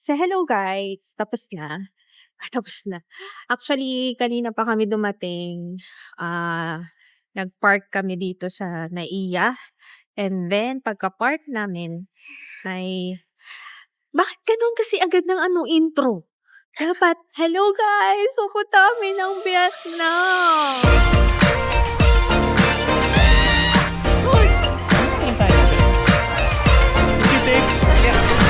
So, hello guys, tapos na. Tapos na. Actually, kanina pa kami dumating. Nag-park kami dito sa NAIA. And then, pagka-park namin, ay, bakit ganun kasi agad ng intro? Dapat, hello guys, pupunta kami ng Vietnam. Uy, Saan tayo? Is you safe? Yeah.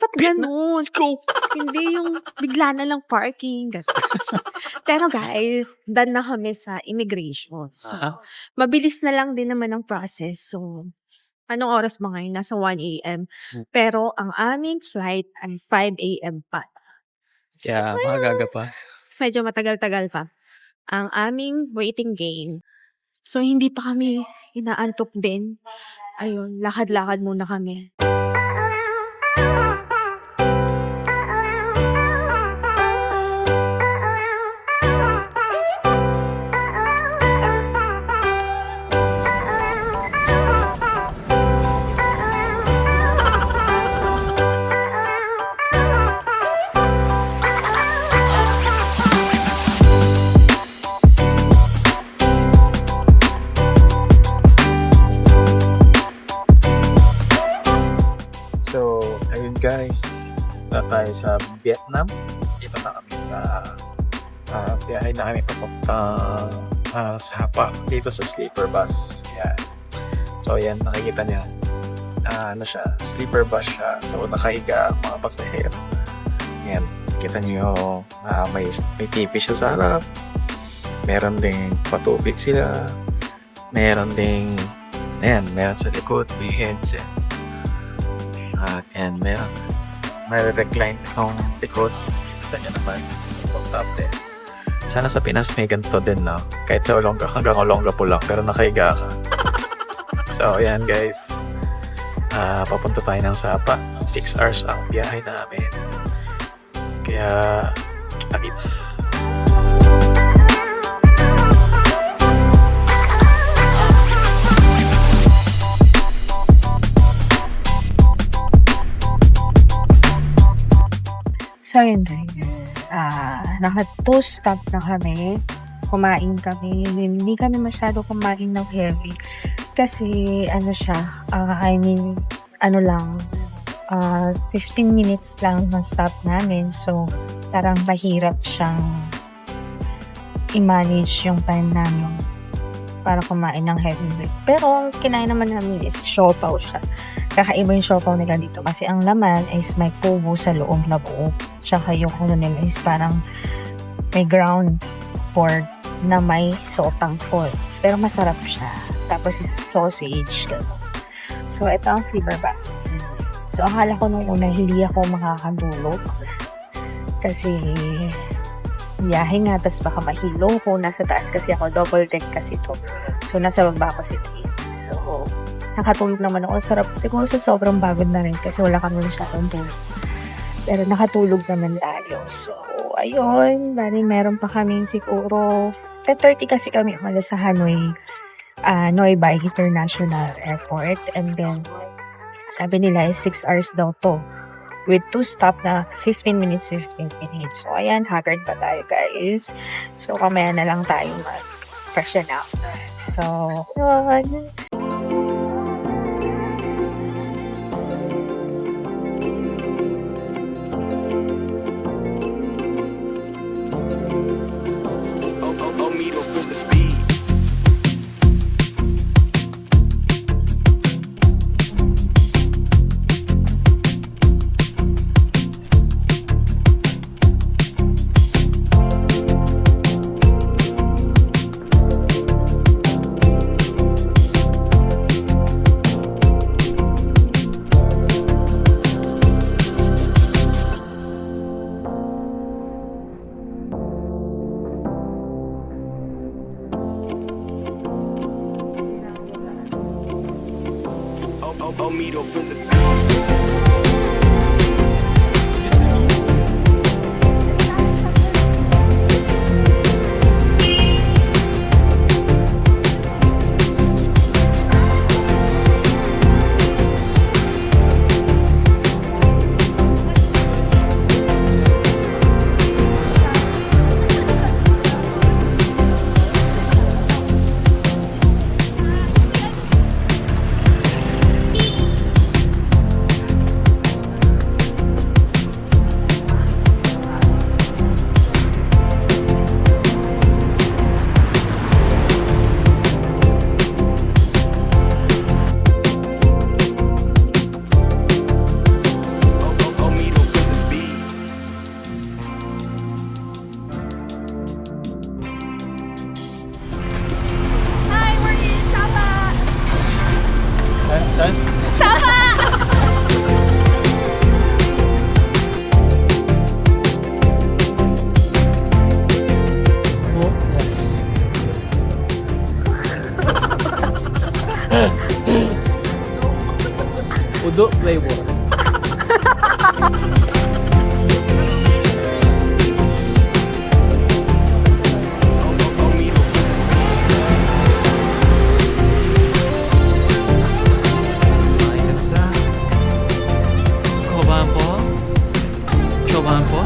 dapat ganun. Let's go! Hindi yung bigla na lang parking. Ganun. Pero guys, done na kami sa immigration. So, mabilis na lang din naman ang process. So, anong oras ba ngayon? Nasa 1 a.m. Pero ang aming flight ay 5 a.m. pa. Yeah, magaga pa. Medyo matagal-tagal pa. Ang aming waiting game. So, hindi pa kami inaantok din. Ayun, lakad-lakad muna kami. So, ayun guys. Na tayo sa Vietnam. Dito na kami sa biyahe na kami papunta Sapa. Dito sa sleeper bus. Yan. So, ayan. Nakikita niya. Ano siya? Sleeper bus siya. So, nakahiga ang mga pasahero. Yan. Kita niyo may TV siya sa harap. Meron ding patubig sila. Meron ding meron sa likod. May headset. At yan, may recline itong likod. Kita nyo naman, itong top din. Sana sa Pinas may ganito din, no? Kahit sa Olonga, hanggang Olonga po lang, pero nakahiga ka. So, yan guys. Papunta tayo ng Sapa. 6 hours ang biyahe namin. Kaya, agits. So, yun guys. Naka-2 stop na kami. Kumain kami. Hindi kami masyado kumain ng heavy. Kasi, lang, 15 minutes lang ng stop namin. So, parang mahirap siyang i-manage yung time namin para kumain ng heavy meal. Pero, ang kinain naman namin is siopaw siya. Kakaiba yung siopaw nila dito kasi ang laman is may kubo sa loob na buo. Tsaka yung nila is parang may ground pork na may sotang pork. Pero masarap siya. Tapos is sausage. So, ito ang sleeper bus. So, akala ko nung una hindi ako makakadulog. Kasi biyahe nga, tapos baka mahilo ko. Nasa taas kasi ako, double deck kasi to. So, nasa baba ako si Tia. So, nakatulog naman ako. Sarap. Siguro sa sobrang pagod na rin kasi wala kami masyadong tulog. Pero nakatulog naman tayo. So, ayun. Bali, meron pa kami siguro 10:30 kasi kami umalis sa Hanoi, Noi Bai International Airport. And then, sabi nila 6 hours daw to. With 2 stop na 15 minutes. So, ayan. Haggard pa tayo, guys. So, kamaya na lang tayo mag-freshen up. So, yun. Omido for the Sapa! Udo flavor. Omito for the Ay, tagsa. Koban po? Choban po?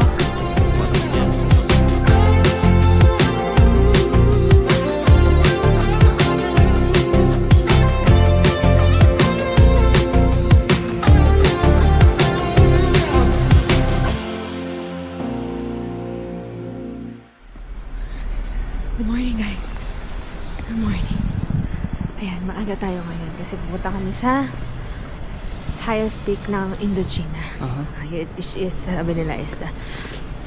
Good morning, guys. Good morning. Ayan, maaga tayo ngayon kasi pupunta kami sa highest peak ng Indochina. Which is, sabi nila, is the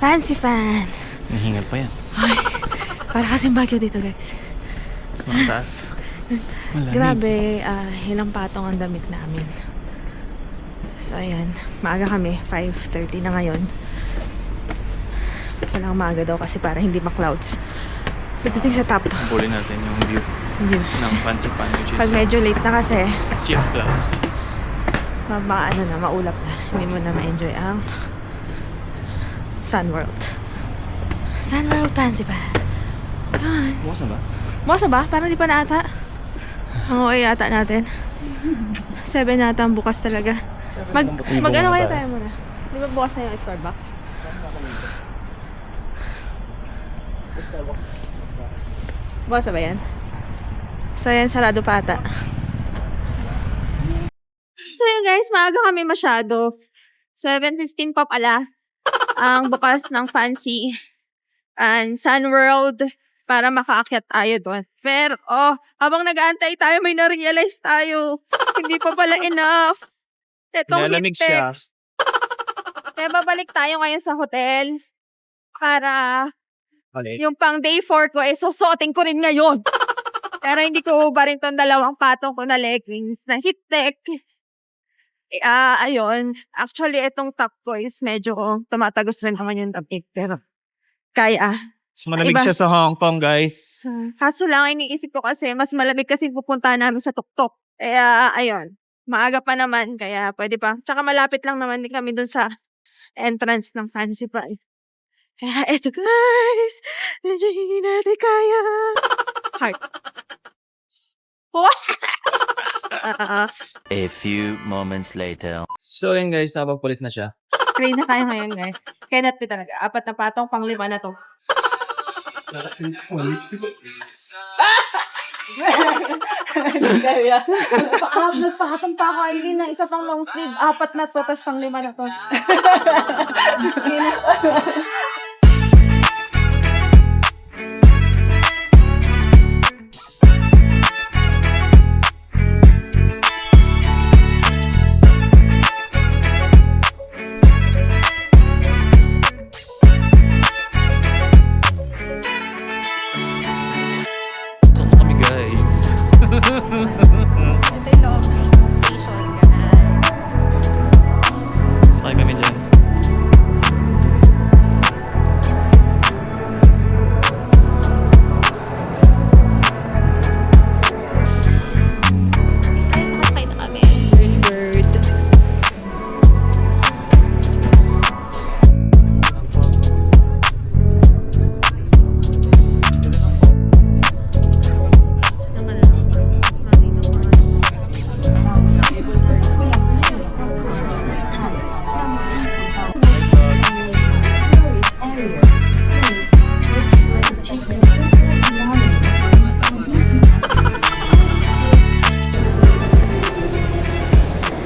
Fancy Fan. Nahingal pa yan. Ay, para kasing Baguio dito, guys. Sa mataas. Malamig. Grabe, ilang patong ang damit namin. So, ayan, maaga kami. 5:30 na ngayon. Kailangan maaga daw kasi para hindi ma-clouds. Pagdating sa top, Puli natin yung view yun. ng Fancy Pan, which is Pag medyo late na kasi, Sea of Clouds. ano na, maulap na. Hindi mo na ma-enjoy ang Sun World. Sun World Fancy Fan. Yan. Bukas na ba? Bukas na ba? Parang di pa na ata. Ang OA ata natin. 7 ata ang bukas talaga. Mag-ano kaya tayo muna? Di ba bukas na yung Starbucks? Bukas na ba yan? So yan, sarado pa ata. So yun guys, maaga kami masyado. 7:15 pa pala ang bukas ng Fancy and Sun World para makaakyat tayo doon. Pero, habang nag-aantay tayo, may na-realize tayo. Hindi pa pala enough. Itong Nilalamig heat tech. siya. Kaya babalik tayo ngayon sa hotel para yung pang day 4 ko, susuotin ko rin ngayon. Pero hindi ko ubarin tong dalawang patong ko na leggings na heat tech. Ayun. Actually, itong top ko is medyo tumatagos rin naman yung damit. Pero, kaya. So, malamig Iba. siya sa Hong Kong, guys. Kaso lang, iniisip ko kasi, mas malamig kasi pupunta namin sa tuktok. Kaya, ayun. Maaga pa naman, kaya pwede pa. Tsaka malapit lang naman din kami dun sa entrance ng Fancy Fan. Kaya, eto guys! Medyo hindi natin kaya. Heart. A few moments later. So, yun guys, napagpulit na siya. Train na tayo ngayon, guys. Cannot be talaga. 4 na patong, pang 5 na to. Nagpakatong pa ako, Aileen, na isa pang long sleeve. 4 na to, tapos pang 5 na to. So, kami guys. Ito yung loob ng station, guys. Sakay kami dyan. Guys, nakasakay na kami. Early bird. Naman lang. Mas maraming naman.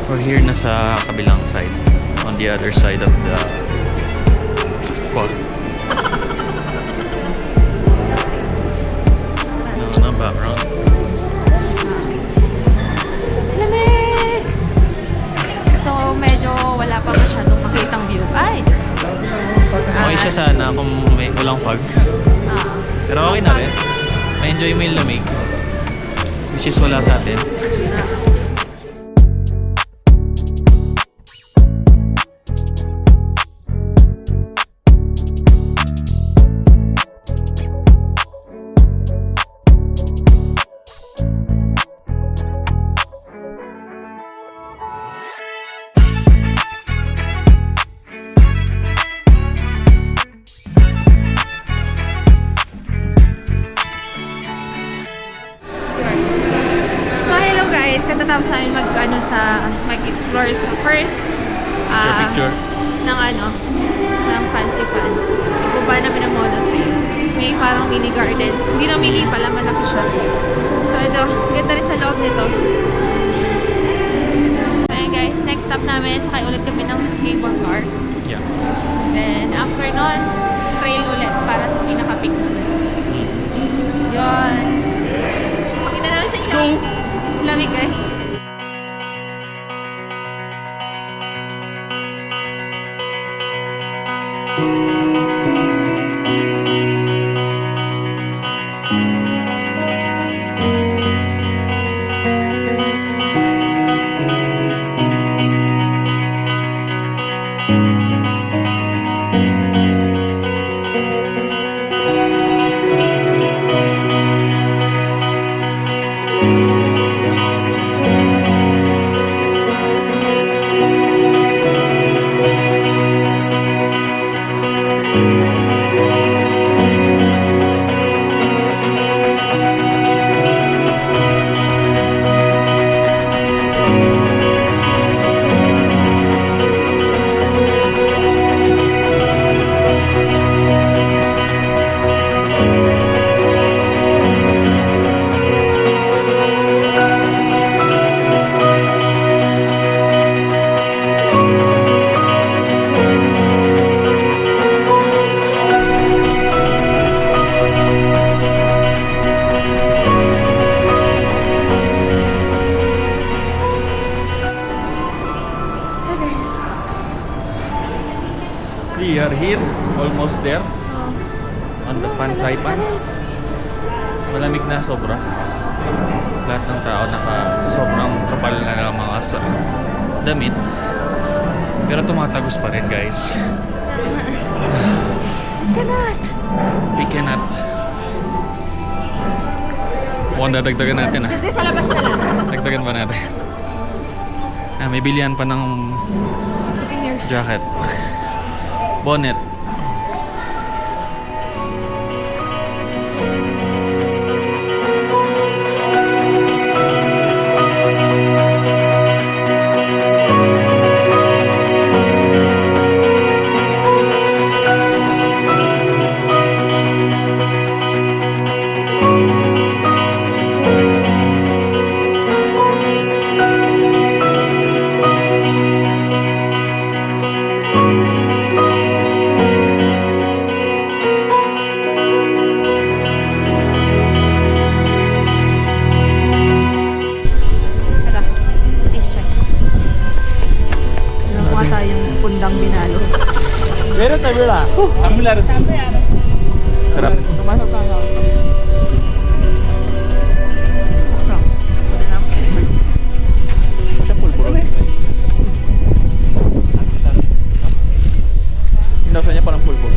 We're here na sa kabilang side. On the other side of the quad. No, background. Lamig! So, medyo wala pa masyadong makitang view. Ay, Diyos ko. Okay siya sana kung may walang fog. Pero okay na rin. Ma-enjoy mo yung lamig. Which is wala sa atin. pagkatapos namin mag-explore sa first Picture. ng Fancy Fan. Ibaba namin ng monotrail. May parang mini garden. Hindi na mini pala, malaki siya. So ito, ganda rin sa loob nito. Ayan guys, next stop namin, sakay ulit kami ng cable car. Yeah. Then after nun, trail ulit para sa pinaka-peak. So yun. Pakita namin sa inyo. Let's go! Lamig guys. We are here, almost there. On the Pansaipan. Malamig na sobra. Lahat ng tao sobrang kapal na ng mga damit. Pero tumatagos pa rin guys. We cannot. Mukhang dadagdagan natin Hindi, sa labas na lang. Dagdagan pa natin. May bilihan pa ng Souvenirs. jacket. Bonnet. Sarap. Sa pulburo. Yung rasanya parang pulburo.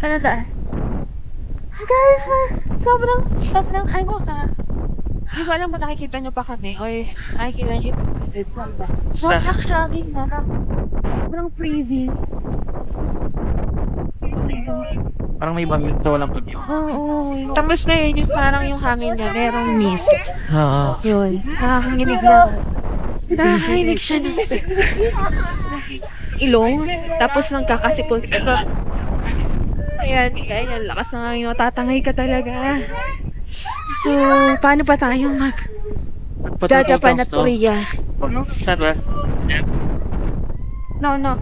Sana daan? Guys, sobrang ano ka. Hindi ko alam kung nakikita niyo pa kami o nakikita niyo ba? Sobrang hangin na. Sobrang freezing. Parang may bangin sa walang pagyo. Oo. Tapos ngayon yung parang yung hangin niya, merong mist. Oo. Yun. Nakakakinig lang. Nakakakinig siya ng ilong. Tapos nang kakasipon. Ayan, ang lakas na hangin. Matatangay ka talaga. So, paano pa tayo Jajapan at Korea? Saan ba? No.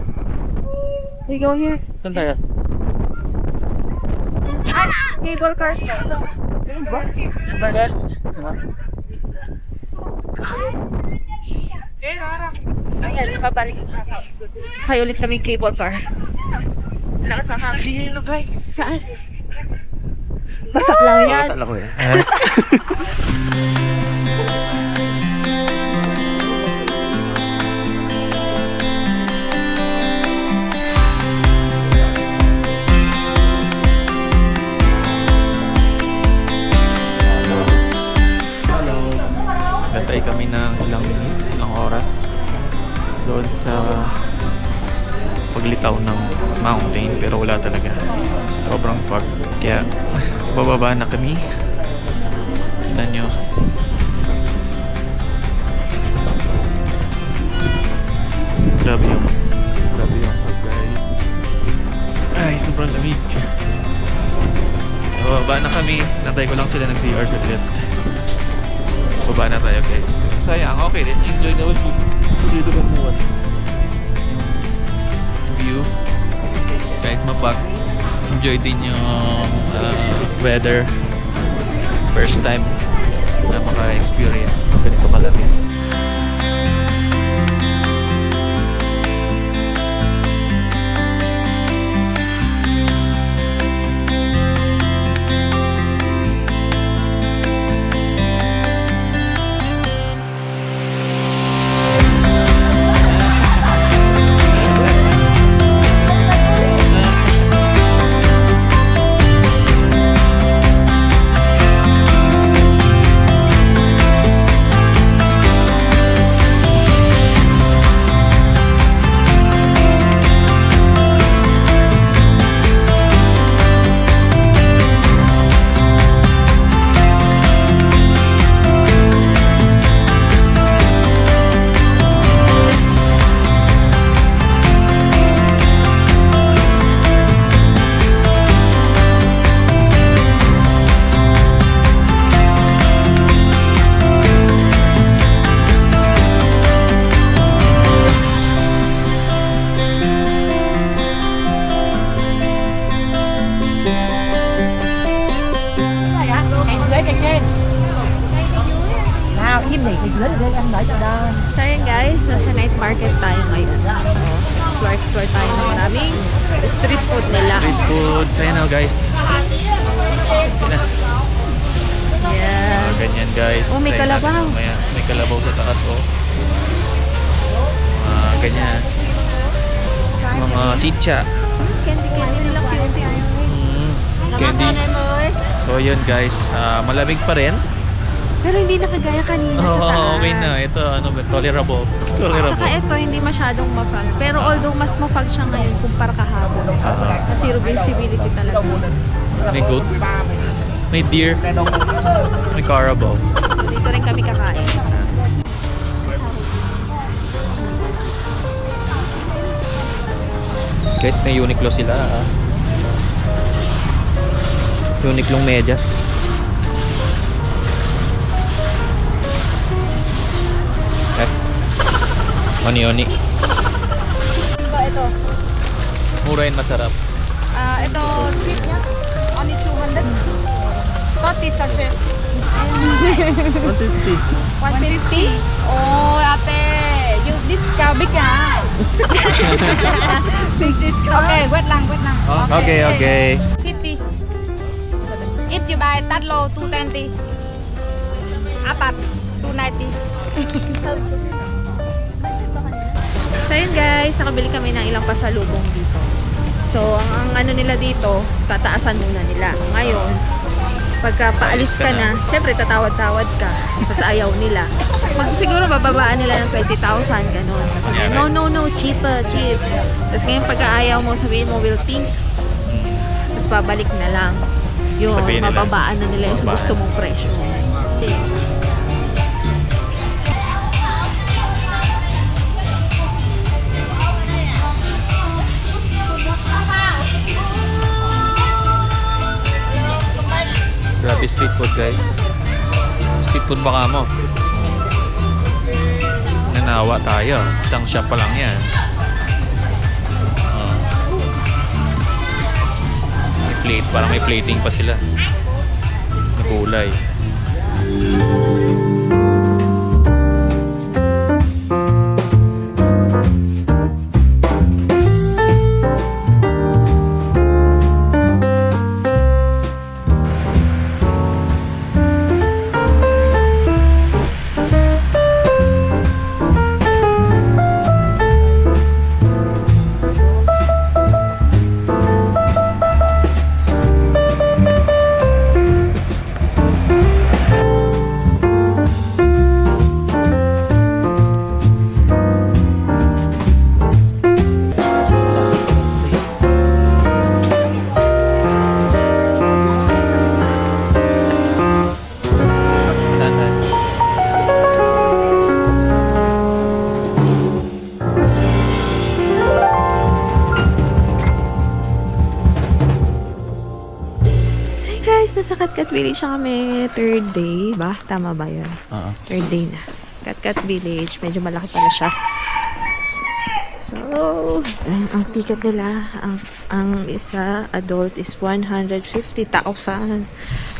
We go here. Saan tayo? Cable cars. Saan ba yan? Ayan, nakabalik. Sakay ulit kami cable car. Lakas ng hangin. Hello guys! Saan? Basak lang yan. Saan ako yan? Nantay kami ng ilang minutes, ilang oras doon sa paglitaw ng mountain pero wala talaga. Sobrang fog. Kaya bababa na kami. Tignan nyo. Grabe yung fog guys. Ay, sobrang lamig. Bababa na kami. Nantay ko lang sila nag-CR saglit. Baba na tayo guys. Sayang, okay din. Enjoy naman dito ka naman. Yung view. Kahit mapag. Enjoy din yung weather. First time na maka-experience. Ganito kalamig. So yun guys, nasa night market tayo ngayon. Explore tayo ng maraming street food nila. Street food. Sayang na guys. Yeah. Ganyan guys. Oh, may Try natin kalabaw. mamaya. May kalabaw sa taas oh. Ganyan. Mga chicha. Candy nilang cute. Candies. So yun guys. Malamig pa rin. Pero hindi nakagaya kanina sa taas. Okay na. Ito ano ba? Tolerable. Tsaka ito, hindi masyadong mafag. Pero although mas mafag siya ngayon kumpara kahapon. Kasi visibility talaga. May goat. May deer. May carabao. Dito rin kami kakain. Guys, may Uniqlo sila. Uniqlong medyas. Oni-oni. Ito. Mura yun, masarap. Ito, cheap niya. Only 200. 30 sachet. 150. 150? Oh, ate. You discount big ah. Big discount. Okay, wait lang. Okay. 50. If you buy tatlo, 220. Apat, 290. So yun guys, nakabili kami ng ilang pasalubong dito. So, ang ano nila dito, tataasan muna nila. Ngayon, pagka paalis ka na, syempre tatawad-tawad ka. Tapos ayaw nila. Siguro bababaan nila ng 20,000, ganun. Tapos sabihin, no, cheap. Tapos ngayon pagka ayaw mo, sabihin mo, we'll think. Tapos babalik na lang. Yun, Sabihin nila, mababaan na nila yung gusto mong presyo. Okay. Grabe street food, guys. Street food baka mo. Nanawa tayo. Isang shop pa lang yan. Oh. May plate. Parang may plating pa sila. Na kulay. Guys, nasa Katkat Village na kami. Third day ba? Tama ba yun? Third day na. Katkat Village. Medyo malaki pala siya. So, ang ticket nila, ang isa adult is 150,000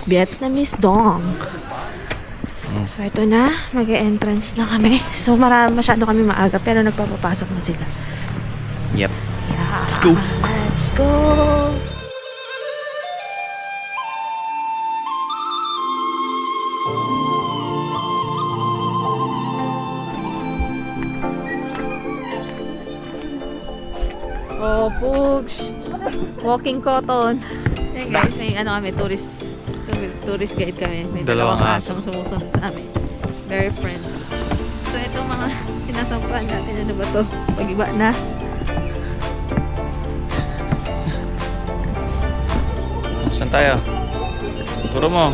Vietnamese dong. So, ito na. Mag-entrance na kami. So, masyado kami maaga pero nagpapapasok na sila. Yep. Yeah. Let's go. Let's go! Oh, Pugs. Walking cotton. Hey guys, may ano kami, tourist guide kami. May Dalawang asong sumusunod sa amin. Very friendly. So, itong mga sinasampahan natin, ano ba to? Pag-iba na. Saan tayo? Turo mo.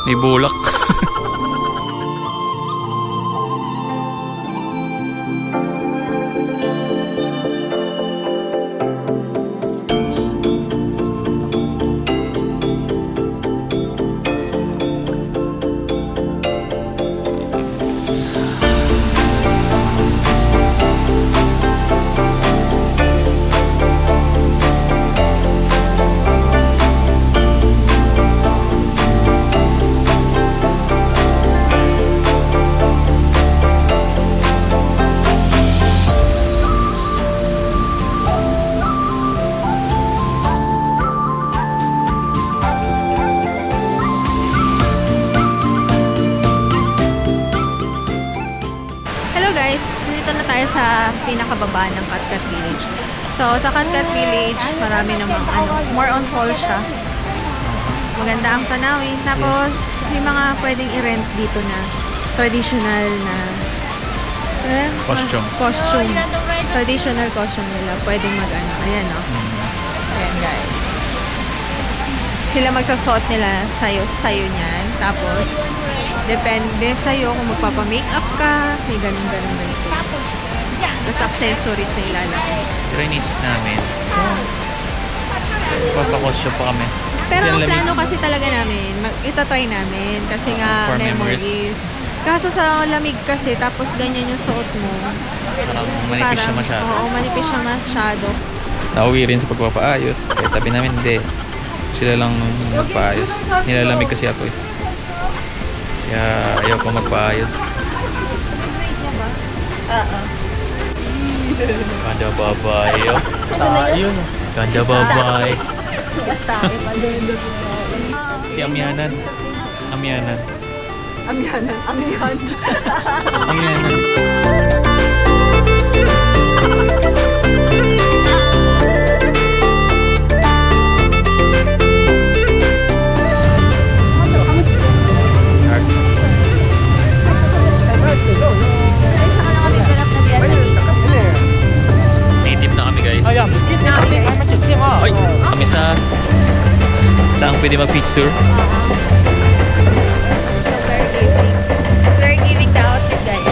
May bulak. Guys, dito na tayo sa pinakababa ng Katkat Village. So, sa Katkat Village, marami namang more on fall siya. Maganda ang tanawin. Tapos, may mga pwedeng i-rent dito na traditional na costume. Traditional costume nila. Pwedeng mag-ano. Ayan, no? Ayan, guys. Sila magsasuot nila sa'yo niyan. Tapos, depende sa'yo kung magpapa-makeup ka. May ganun-ganun. Tapos accessories na ilalagay. Pero inisip namin. Papakosyo pa kami. Pero ang Kasi plano kasi talaga namin, itatry namin. Kasi nga, For memories. Kaso sa lamig kasi, tapos ganyan yung suot mo. Parang manipis siya masyado. Oo, manipis siya masyado. Nauwi rin sa pagpapaayos. Kahit sabi namin, hindi. Sila lang magpaayos. Nilalamig kasi ako eh. Kaya ayaw ko magpaayos. Ganda babae yun. Ayun. Ganda babae. Si Amyanan. Amyanan. Amyanan. saan pwede mag-picture. So, very giving. Very giving the outfit, guys.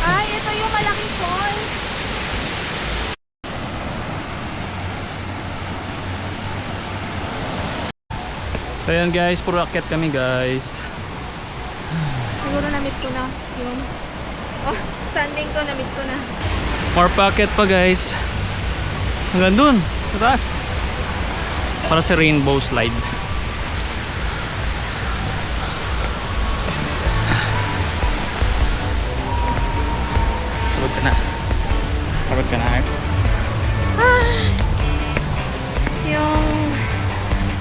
Ay, ito yung malaking fall. So yun guys, puro akyat kami guys. Siguro na-meet ko na yung... Oh, standing ko, na-meet ko na. More packet pa guys. Hanggang dun, sa taas. Para sa rainbow slide. Pagod ka na. Pagod ka na eh. Yung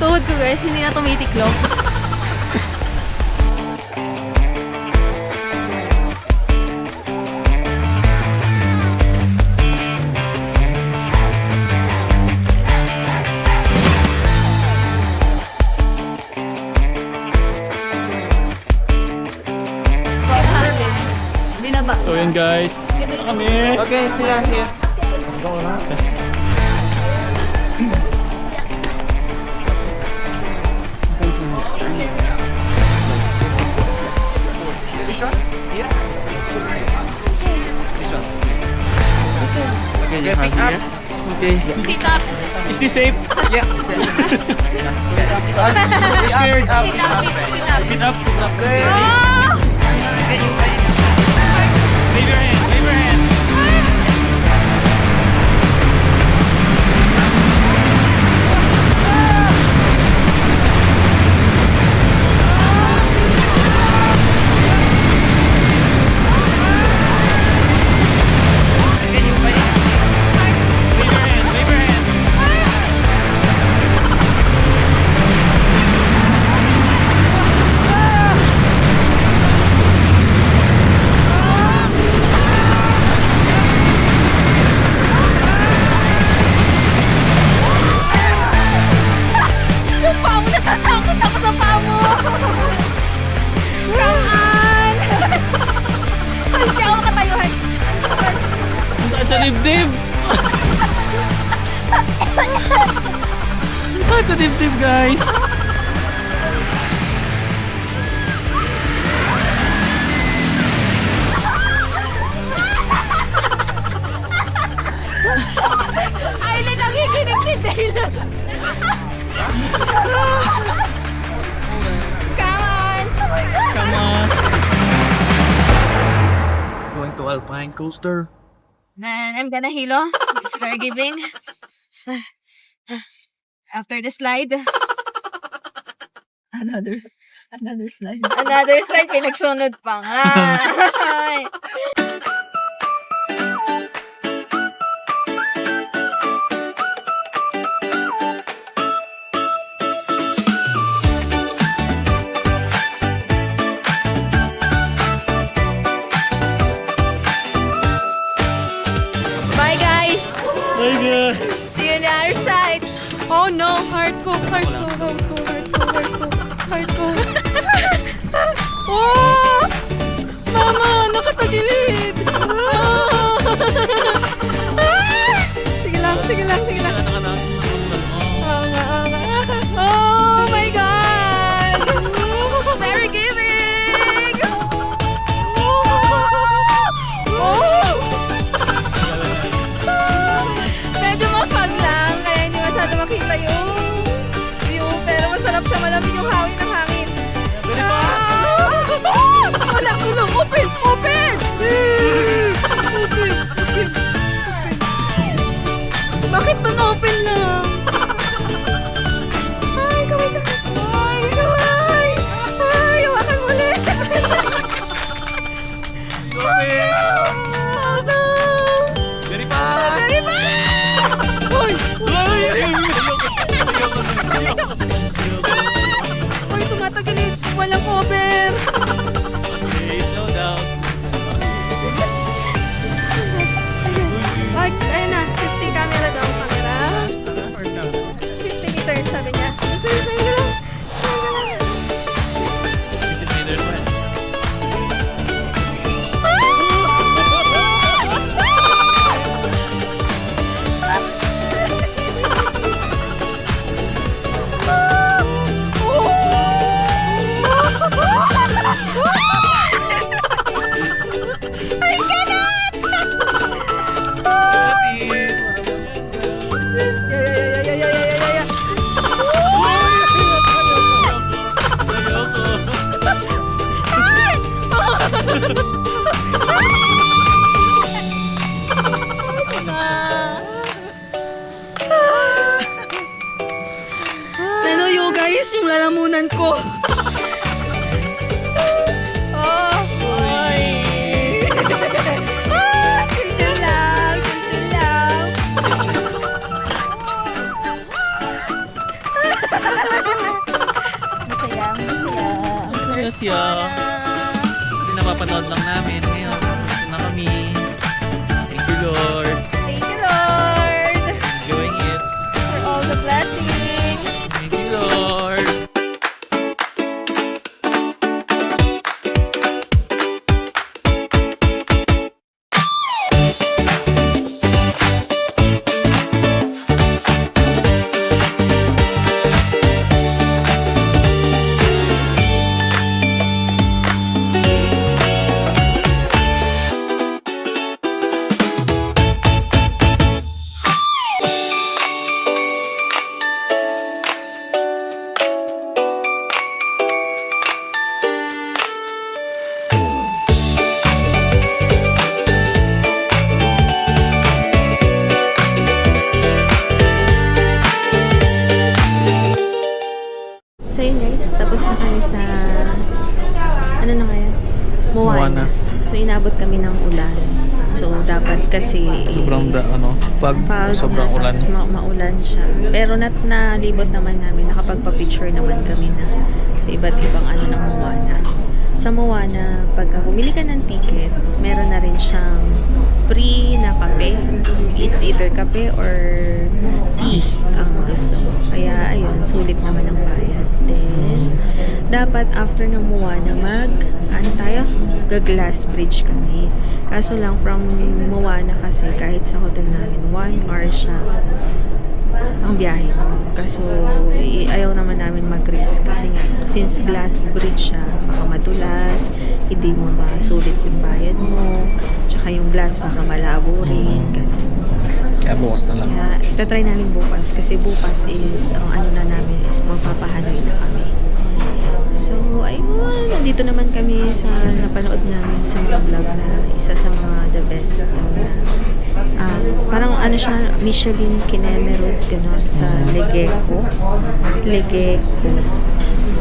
tuhod ko, guys, hindi na tumitiklop. Binaba. So yun guys. Dito na kami. Okay, sila here. Okay, pick up. Okay. Pick up. Is this safe? Yeah. Pick up. Pick it up. Okay. Ah! Wave your hand. Wave your hand. Wave your hand. Wave your hand. Yung paa mo, natatakot ako sa paa mo! Come on! Hindi ako makatayuhan. Ang sakit sa dibdib. Ang sakit sa dibdib guys. Ay, na nakikinig si Dale. Come on! Come on. Going to Alpine Coaster. Man, I'm gonna hilo. It's very giving. After the slide. Another slide. Another slide, pinagsunod pa nga. Bye guys! Bye guys. See you on the other side. Oh no, heart ko. Oh! Mama, nakatagilid. Ah! Sige lang. Oo nga. Oh my God! It's very giving! Oh! Uy, tumatagilid. Walang cover. Okay, slow down. Ay, ayun na. 50 camera daw. Camera. 50 meters, sabi niya. Sige lang. Nanuyo guys, yung lalamunan ko. Oh. Ay. Chill lang. Chill lang. Masaya. Hindi napapanood lang namin. Ngayon, ito na kami. Thank you, Lord. Thank you, Lord, Enjoying it. for all the blessings. Thank you, Lord. So yun guys, tapos na kami sa ano na kaya? Moana. So inabot kami ng ulan. So dapat kasi fog, fog sobrang na, ulan. tapos maulan siya. Pero nalibot naman namin, nakapagpa-picture naman kami na sa iba't ibang ano ng Moana. Sa Moana, pagka bumili ka ng ticket, meron na rin siyang free na kape. It's either kape or tea ang gusto mo. Kaya ayun, sulit naman ang bayad. Then, dapat after ng Moana ga-glass bridge kami. Kaso lang from Moana kasi kahit sa hotel namin, 1 hour siya ang biyahe ko. Kaso ayaw naman namin mag-risk kasi nga since glass bridge siya, baka madulas, hindi mo masulit yung bayad mo, tsaka yung glass baka malabo rin, ganun. Kaya bukas na lang. Kaya itatry namin bukas kasi bukas is ang ano na namin is magpapahanoy na kami. So ayun, nandito naman kami sa napanood namin sa mga vlog na isa sa mga the best parang ano siya, Michelin Kinemerod, gano'n, sa Legeco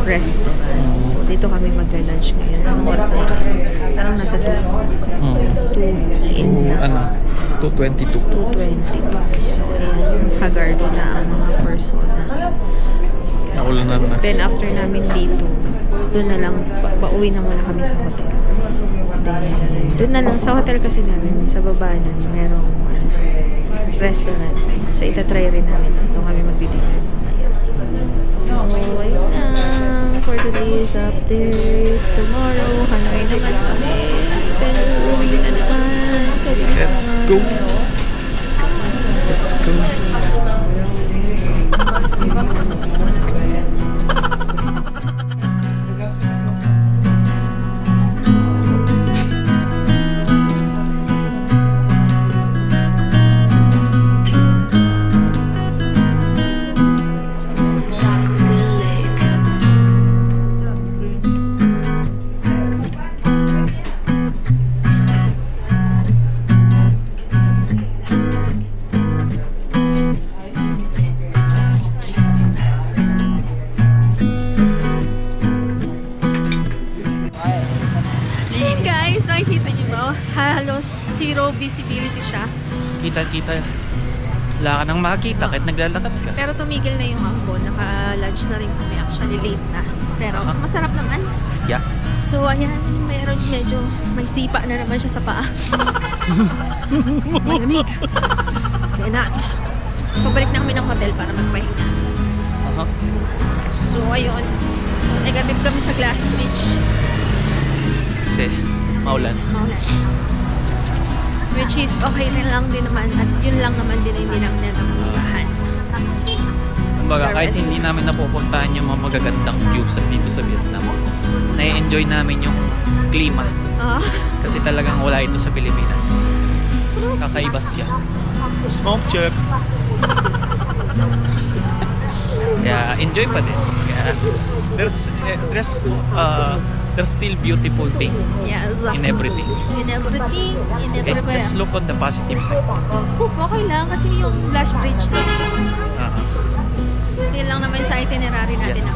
restaurant. So, dito kami magla-lunch ngayon. Anong oras na ito? Parang nasa 2 p.m. na. 2:22. 2:22. So, ayan, hagardo na ang mga persona. Naulanan na. Then, after namin dito, doon na lang, pauwi na muna kami sa hotel. Then, doon na lang, sa hotel kasi namin, sa baba nun, merong sa restaurant. So, itatry rin namin. Doon kami magdi-dinner mamaya. So, ayun na. For today's update. Tomorrow, Hanoi naman kami. Then, uwi na naman. Let's go. Let's go. Nakikita niyo ba? Halos zero visibility siya. Kita. Wala ka nang makita kahit naglalakad ka. Pero tumigil na yung ambon. Naka-lunch na rin kami. Actually, late na. Pero masarap naman. Yeah. So, ayan. Meron medyo may sipa na naman siya sa paa. Malamig. Kaya not. Pabalik na kami ng hotel para magpahinga. So, ayun. Nagabib kami sa glass bridge. Kasi maulan. Maulan. Which is okay rin lang din naman. At yun lang naman din ang hindi namin napuntahan. Kumbaga, kahit hindi namin napupuntahan yung mga magagandang views dito sa Vietnam, nai-enjoy namin yung klima. Kasi talagang wala ito sa Pilipinas. Kakaiba siya. Smoke check! Kaya enjoy pa din. Kaya there's still beautiful thing Yes. in everything. In everything. In Okay, everywhere. let's look on the positive side. Okay lang kasi yung glass bridge na. Uh-huh. Yun lang naman sa itinerary natin. Yes.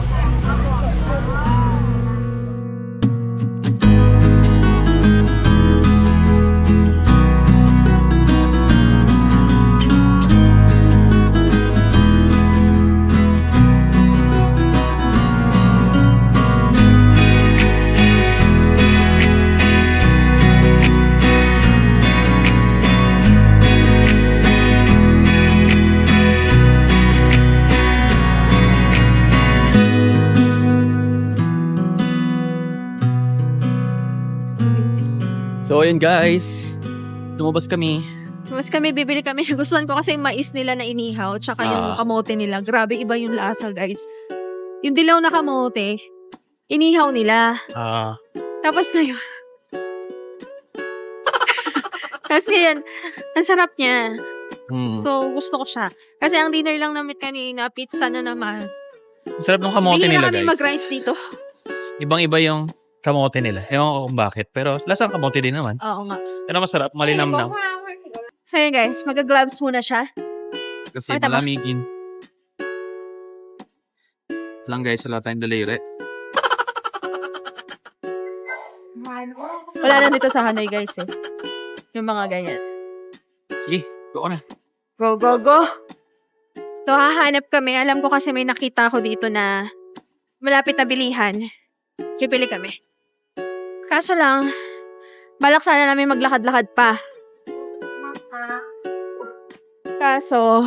So ayun guys, lumabas kami. Mas kami, bibili kami. Gustuhan ko kasi yung mais nila na inihaw tsaka yung kamote nila. Grabe, iba yung lasa, guys. Yung dilaw na kamote, inihaw nila. Tapos ngayon, ang sarap niya. So, gusto ko siya. Kasi ang dinner lang namin kanina, pizza na naman. Sarap ng kamote Bihira nila kami guys. mag-rice dito. Ibang-iba yung kamote nila. Ewan ko kung bakit. Pero lasang kamote din naman. Oo nga. Pero masarap, malinamnam. So yun guys, mag-gloves muna siya. Kasi Ay, tama. malamigin. Lang guys, wala tayong daliri. Wala na dito sa Hanoi guys eh. Yung mga ganyan. Sige, go na. Go, go, go! So, hahanap kami. Alam ko kasi may nakita ko dito na malapit na bilihan. Pipili kami. Kaso lang, balak sana namin maglakad-lakad pa. Kaso,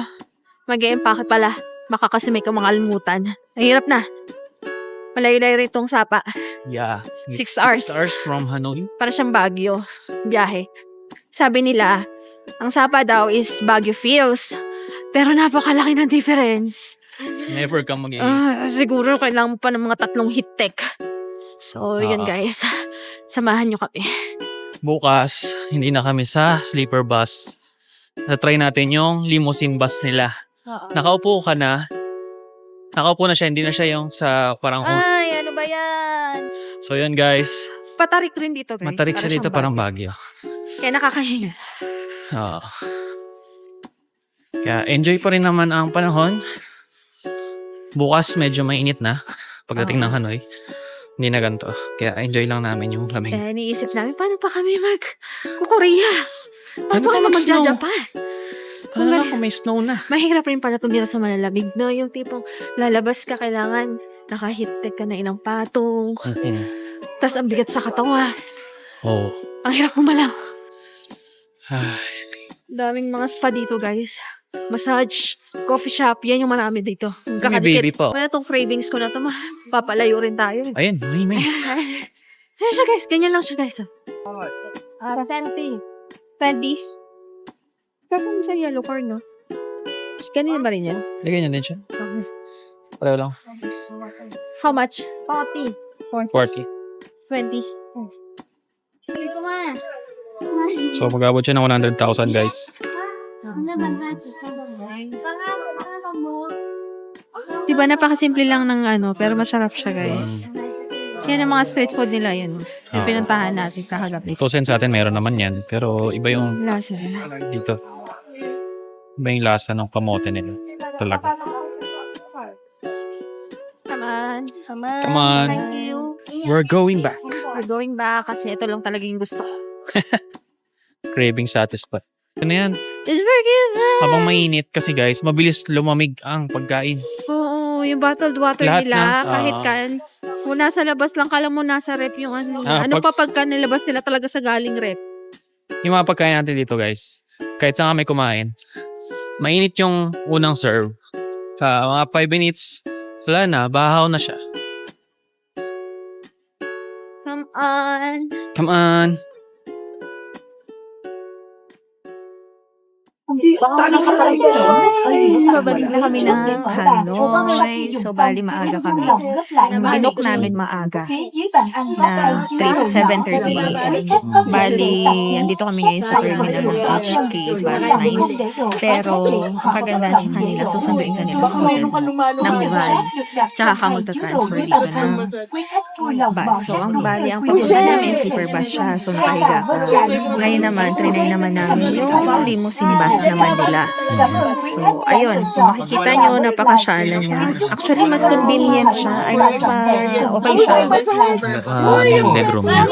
mag-e-empake pala. Baka kasi may kamakalimutan. Mahirap na. Malayo-layo rin itong sapa. Yeah. 6 hours. 6 hours from Hanoi. Para siyang Baguio. Biyahe. Sabi nila, ang sapa daw is Baguio feels. Pero napakalaki ng difference. Never ka mag Siguro kailangan mo pa ng mga 3 hit tech. So, yun guys. Samahan nyo kami. Bukas, hindi na kami sa sleeper bus. Na-try natin yung limousine bus nila. Nakaupo ka na. Nakaupo na siya, hindi na siya yung sa parang... Ay, ano ba yan? So yun guys, Patarik rin dito guys. matarik Para siya dito siyang parang Baguio. Kaya nakakahinga. Oo. Kaya enjoy pa rin naman ang panahon. Bukas medyo mainit na pagdating ng Hanoi. Hindi na ganito. Kaya enjoy lang namin yung lamig. Kaya iniisip namin, paano pa kami mag-Korea? Paano Paano pa kami mag-snow? mag-Japan? Paano na kung may snow na? Mahirap rin pala tumira sa malalamig, no? Yung tipong lalabas ka, kailangan nakahit-tech ka na inang patong. Tas ang bigat sa katawan. Oo. Ang hirap umalang. Ay, Daming mga spa dito, guys. Massage, coffee shop, yan yung marami dito. Yung May baby pa. Kaya itong cravings ko na ito, papalayo rin tayo. ayun, may mais. Ayan siya, guys. Ganyan lang siya, guys. Para sa atin. 20. Kasi siya yellow corn, no? Ganyan ba rin yan? Lagyan niya din siya. Pareho lang. How much? 40. 40. 20. So mag-abot siya ng 100,000 guys. Diba napakasimple lang ng ano, pero masarap siya, guys. Yan ang mga street food nila, yan. Yung pinuntahan natin kakagabi. Tutusin sa atin meron naman yan. Pero iba yung Lasa. dito. Iba yung lasa ng kamote nila. Talaga. Come on. Come on. Come on. Thank you. We're going back. We're going back kasi ito lang talaga yung gusto ko. Craving satisfied. Ano yan? It's forgiven. Habang mainit kasi guys, mabilis lumamig ang pagkain. Oo, yung bottled water Lahat nila, na, kahit kung nasa labas lang, kala mo nasa rep yung ano. Ano pa pagka nilabas nila talaga sa galing rep? Yung mga pagkain natin dito guys, kahit saan kami kumain, mainit yung unang serve. Sa mga 5 minutes, wala na, bahaw na siya. Come on. Come on. Pabalik na kami ng Hanoi. So, bali maaga kami. Binook namin maaga na trip, 7:30 a.m. Bali, andito kami ngayon sa terminal ng HK Bus Lines. Pero, ang kagandahan sa kanila, susunduin kanila sa hotel ng van. Tsaka ka magta-transfer dito ng bus. So, ang bali, ang papunta namin, sleeper bus siya. So, nakahiga ka. Ngayon naman, trinay naman namin yung limousine bus naman nila. So, ayun. Kung makikita nyo, napakasyala niya. Actually, mas convenient siya. Ay, mas okay siya. Yung legroom niya.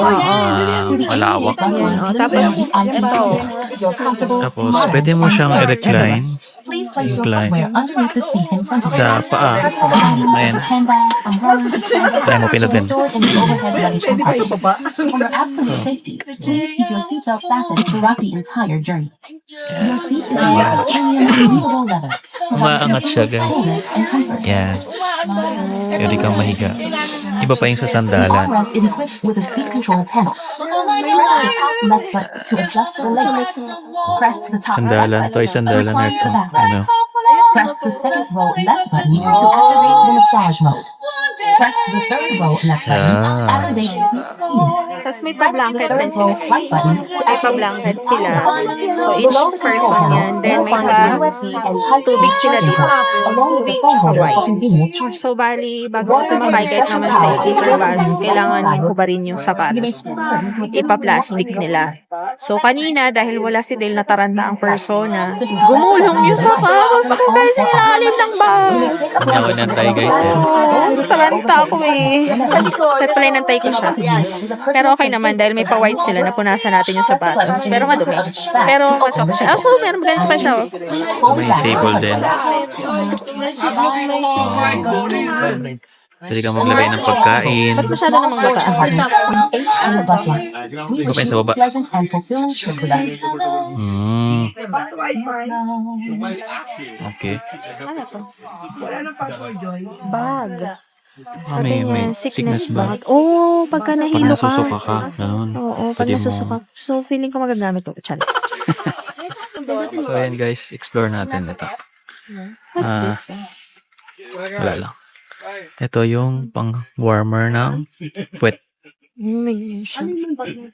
Malawak. Ayan, oh. Tapos, ito. Tapos, pwede mo siyang i-recline. Incline. Sa paa. Ayan. Kaya mo pinutin. For absolute safety, please keep your seatbelt fastened throughout the entire journey. Your seat is made of premium breathable leather. Umaangat siya guys. Coolness and comfort. Yan. Pwede kang mahiga. Iba pa yung sa The sandalan. armrest is equipped with a seat control panel. Press the top left button to adjust the legs. Press the top right Sandalan. button Toy to sandalan na recline ito. your backrest. Ano? Press the second row left button to activate the massage mode. Press the third row left button to activate seat heating. Tapos may pa-blanket din Row sila. right button May pa-blanket sila. So, each person yan. Then, may tubig sila dito. Tubig tsaka white. So, bali, bago sumakay kahit naman sa sleeper bus, kailangan hubarin yung sapatos mo. Ipa-plastic nila. So, kanina, dahil wala si Dale nataranta ang persona, gumulong yung sapatos ko guys sa ilalim ng bus. Ako nantay guys eh. Taranta ako eh. At pala nantay ko siya. Pero okay naman dahil may pa-white sila na punasan natin yung sapatos. Pero madumi. Pero mas okay siya. Oh, meron ganito pa siya. Oh. May table din. Pwede kang maglagay ng pagkain. Ba't masyado namang mataas? H on the bus lines. We Ikaw pa wish yun sa you a baba. pleasant and fulfilling trip with us. Okay. Ano to? Bag. May Sickness bag. Oh, pagka Pag nahilo ka. nasusuka ka, ganun. Oo, pag Pwede mo- nasusuka. So, feeling ko magagamit ko. Chalice. So ayan guys, explore natin ito. Wala lang. Ito yung pang warmer ng puwet.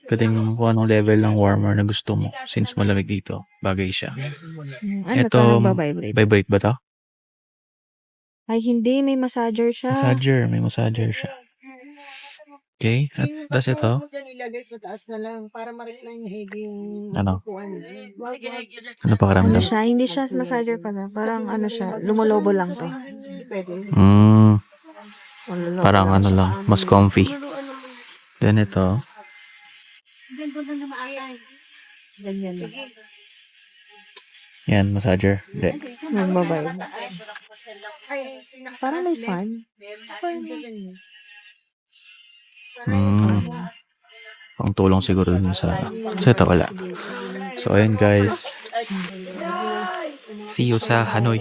Pwede mo kung anong level ng warmer na gusto mo. Since malamig dito, bagay siya. Ano Ito, to? Nagbabibrate? vibrate ba to? Ay, hindi. May massager siya. Massager, may massager siya. Okay, at tas ito. Ano? Ano pa Ano karamdam? siya? Hindi siya massager pala. Parang ano siya. Lumolobo lang to. Lumolobo Parang lang ano siya. lang, mas comfy. Then ito. Ganyan lang. Yan, massager. Hindi. Nagbabay. Parang may fan. Pang tulong siguro dun sa... So ito wala. So ayun guys. See you sa Hanoi.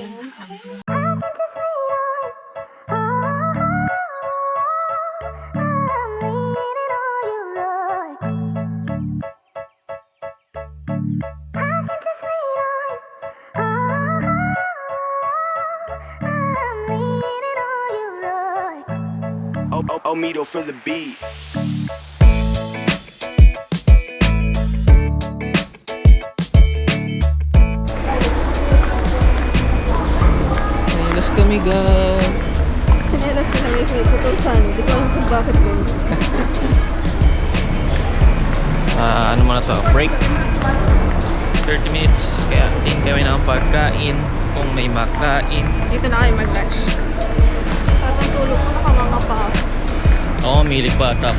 Omito for the beat. Let's kami guys. Sinelas ko na may putol sana. Di ko alam kung bakit ko. Ano muna to? Break. 30 minutes. Kaya tingin kami ng pagkain. Kung may makain. Dito na kayo mag-lunch. Parang tulog ko nakamanga pa. Oo, milig bata.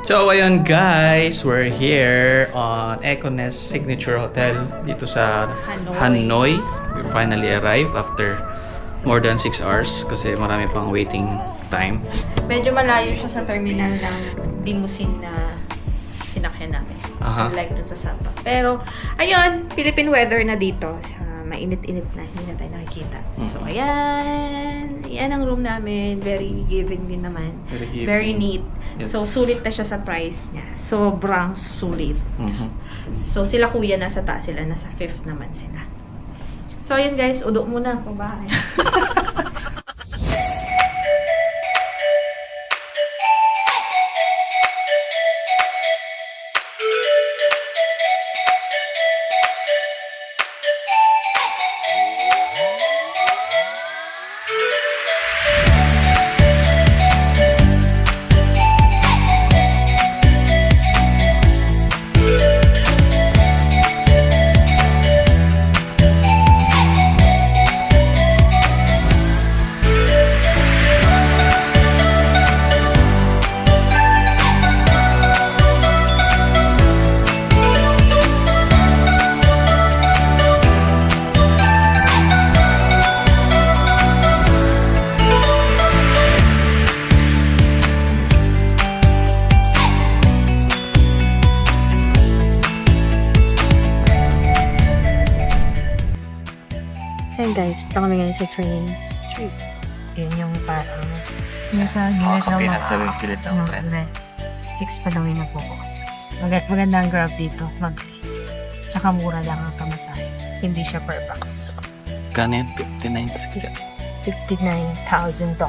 So, ayun guys, we're here on Econest Signature Hotel dito sa Hanoi. We finally arrived after more than 6 hours kasi marami pang waiting time. Medyo malayo siya sa terminal ng limousine na sinakyan namin. Aha. Like dun sa Sapa. Pero, ayun, Philippine weather na dito. Mainit-init na, hindi na tayo nakikita. So, ayan. Yan ang room namin. Very giving din naman. Very giving. Very neat. Yes. So, sulit na siya sa price niya. Sobrang sulit. So, sila kuya nasa taas sila. Nasa 5th naman sila. So, ayun guys. Udo muna. Pabahay. Hey guys, punta kami ngayon sa train street. Yun yung parang yung sa gilid ng mga pilit ng tren. 6 pa daw yung nagbubukas. Maganda ang grab dito, mabilis. Tsaka mura lang ang kamasahe. Hindi siya per box. Kano yan? 59, 60. $59,000.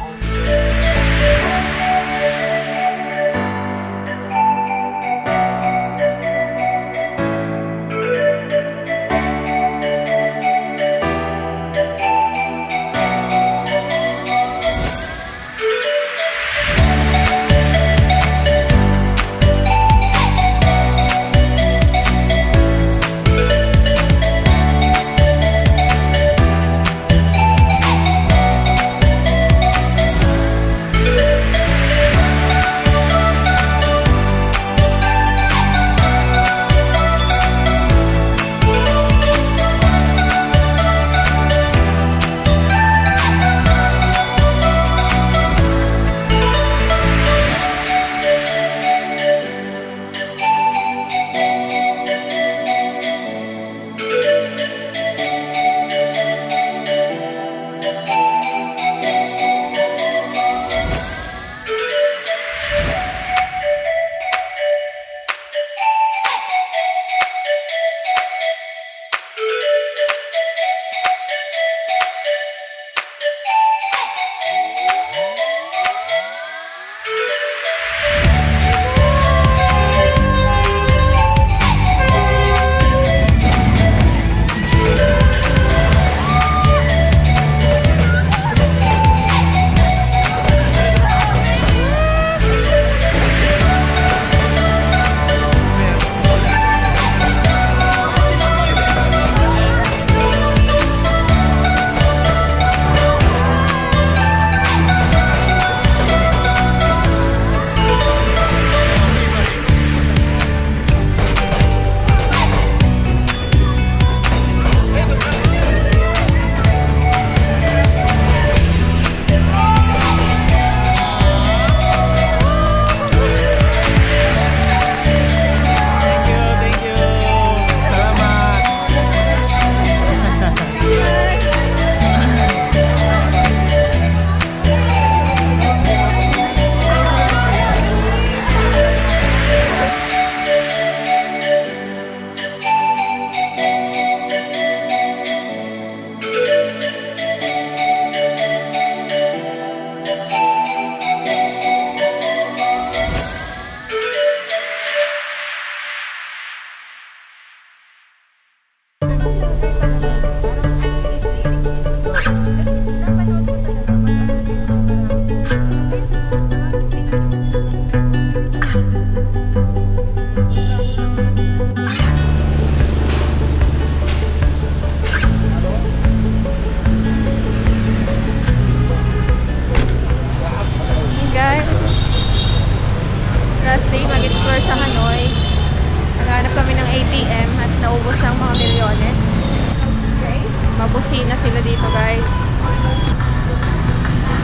Mabusina sila dito, guys.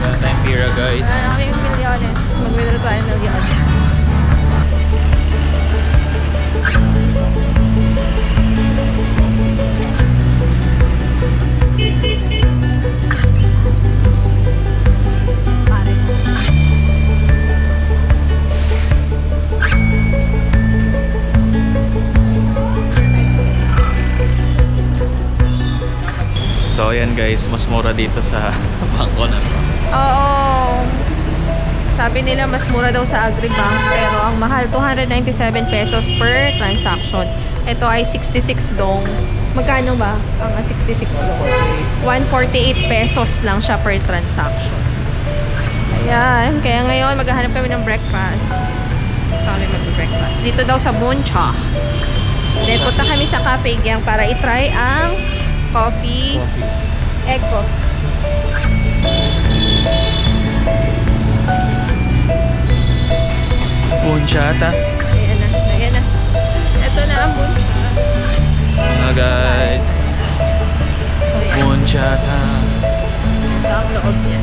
Wala tayong pira, guys. Wala na kami yung milyones. Mag-withdraw tayo ng milyones. So, ayan guys, mas mura dito sa bangko na to. Oo. Sabi nila mas mura daw sa Agribank, pero ang mahal 297 pesos per transaction. Ito ay 66 dong. Magkano ba ang 66 dong? 148 pesos lang siya per transaction. Ayan. Kaya ngayon, maghahanap kami ng breakfast. Saan kami mag-breakfast? Dito daw sa Buncha. Then, punta kami sa Cafe Gyang para itry ang coffee. Egg coffee. Bunchata. Ayan na. Ayan na. Ito na ang Buncha. Na guys. So, yan. Bunchata. Ito ang loob niya.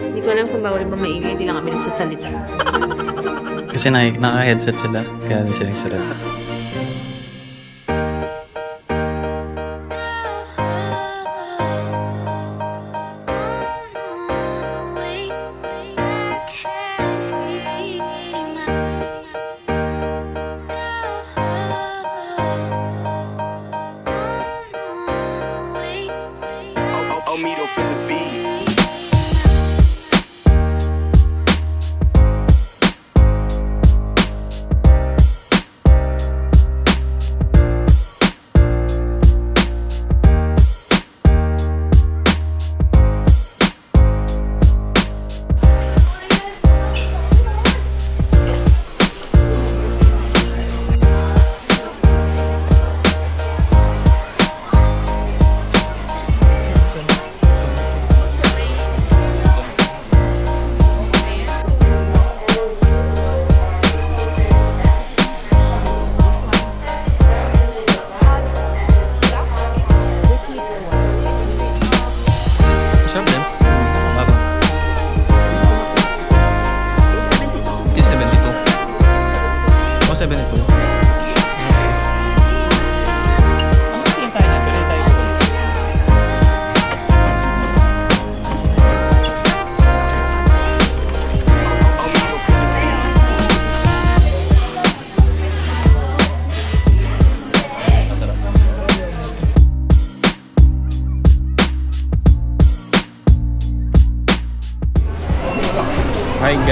Hindi ko alam kung bawal ba maingay, hindi lang kami nagsasalita. Kasi naka-headset sila, kaya hindi sila nagsalita. Me don't feel the beat.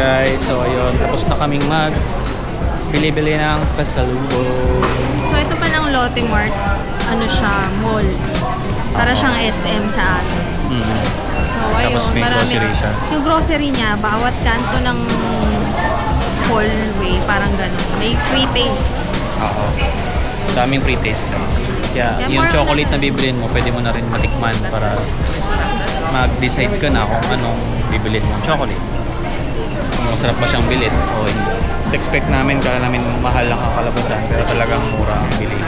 guys. So ayun, tapos na kaming bili-bili ng pasalubong. So, ito palang Lotte Mart. Ano siya? Mall. Para siyang SM sa atin. So, ayun. Tapos may grocery siya. Yung grocery niya, bawat kanto ng hallway, parang gano'n. May free taste. Oo. Daming pre-taste na. Kaya Yeah, yung more chocolate na bibilin mo, pwede mo na rin matikman para mag-decide ka na kung anong bibilin mo chocolate. Kung masarap ba siyang bilhin o hindi. Expect namin, kala namin mahal lang ang kalabasan, pero talagang mura ang bilhin.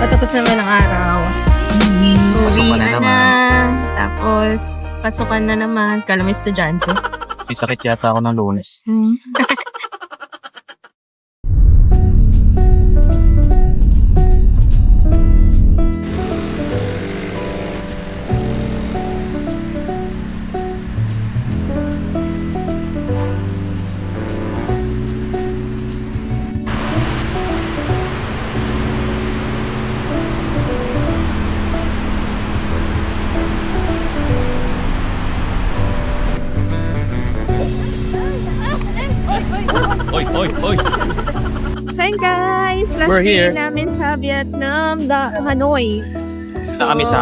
Patapos naman ang araw. Pasukan na naman. Tapos, pasukan na naman. Kala mo estudyante. May sakit yata ako ng Lunes. Oy, oy, oy! Hi guys! Last We're day here. namin sa Vietnam, Hanoi. Na kami sa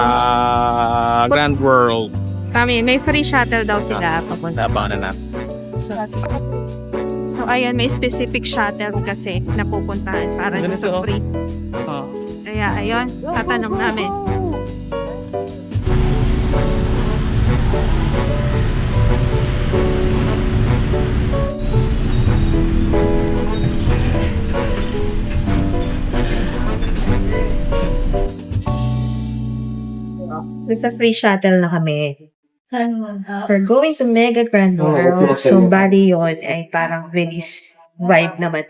Grand World. May free shuttle daw sila papunta. Naabangan na natin. So, ayun, may specific shuttle kasi napupuntahan para Ganito, sa free. Oh. Kaya, ayun, tatanong namin. Sa free shuttle na kami. We're going to Mega Grand World. So, bali yun ay parang Venice vibe naman.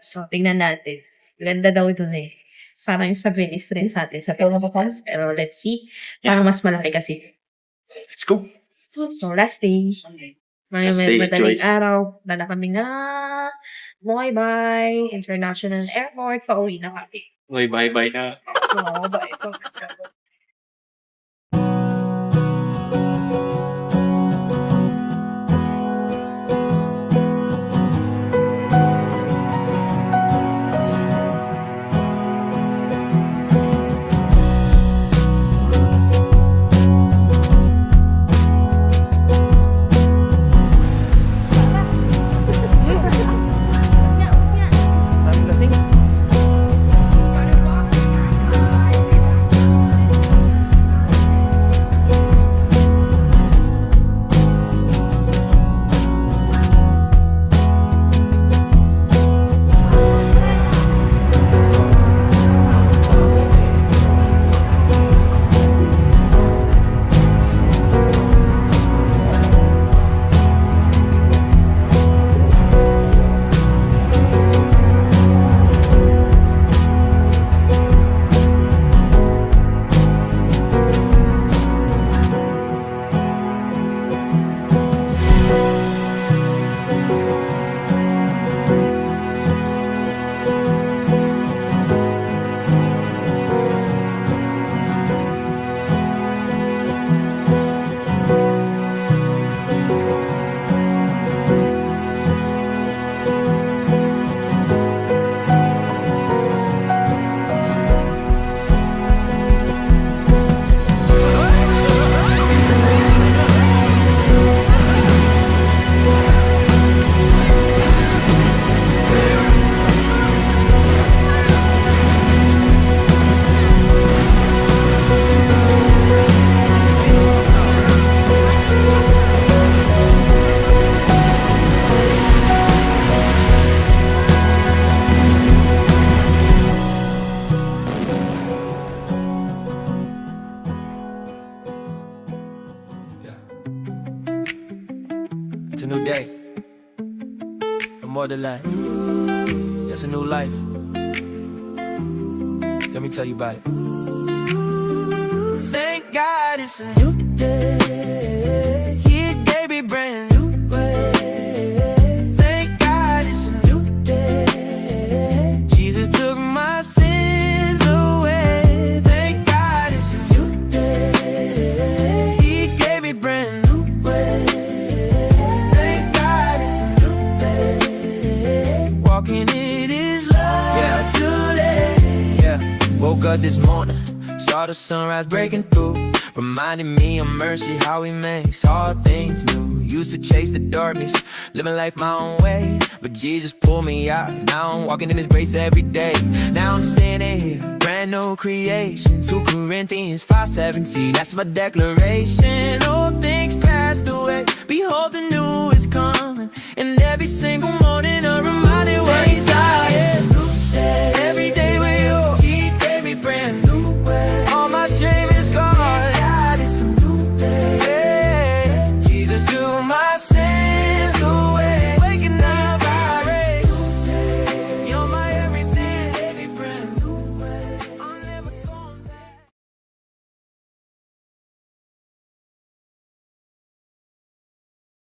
So, tingnan natin. Ganda daw ito eh. Parang sa Venice rin sa atin sa Pilipinas. Pero let's see. Parang mas malaki kasi. Let's go! So, last day. Last day, Madaling enjoy. araw. Dala kami na Noy International Airport. Pauwi na kami. Uy, bye-bye na. Oo, ba ito? It's a new day. No more delay. It's a new life. Let me tell you about it. Thank God it's a new day. He gave me brand new way. Thank Saw the sunrise breaking through, reminding me of mercy, how He makes all things new. Used to chase the darkness, living life my own way, but Jesus pulled me out. Now I'm walking in His grace every day. Now I'm standing here, brand new creation. 2 Corinthians 5:17, that's my declaration. Old things passed away, behold the new is coming. And every single morning I'm reminded what